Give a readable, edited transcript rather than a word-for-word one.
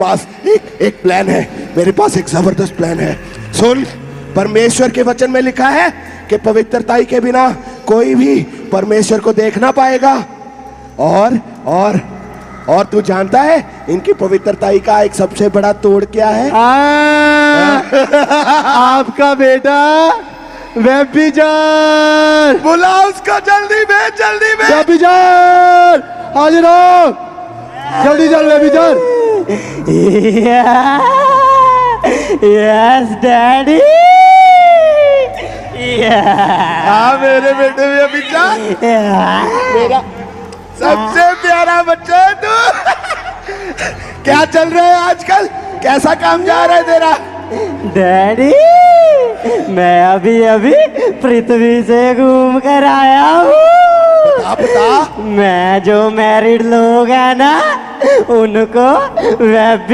पास एक प्लान है। मेरे पास एक जबरदस्त प्लान है। सुन, परमेश्वर के वचन में लिखा है कि पवित्रता के बिना कोई भी परमेश्वर को देख ना पाएगा। और तू जानता है इनकी पवित्रता का एक सबसे बड़ा तोड़ क्या है? आपका बेटा व्यभिचार। बुला उसको, जल्दी भेज, जल्दी भेज। व्यभिचार हाजिर हो, जल्दी चल व्यभिचार। Yes daddy. हाँ मेरे बेटे व्यभिचार, मेरा सबसे प्यारा बच्चा है तू। क्या चल रहा है आजकल? कैसा काम जा रहा है तेरा? डैडी, मैं अभी पृथ्वी से घूम कर आया हूँ। बता। मैं जो मैरिड लोग हैं ना, उनको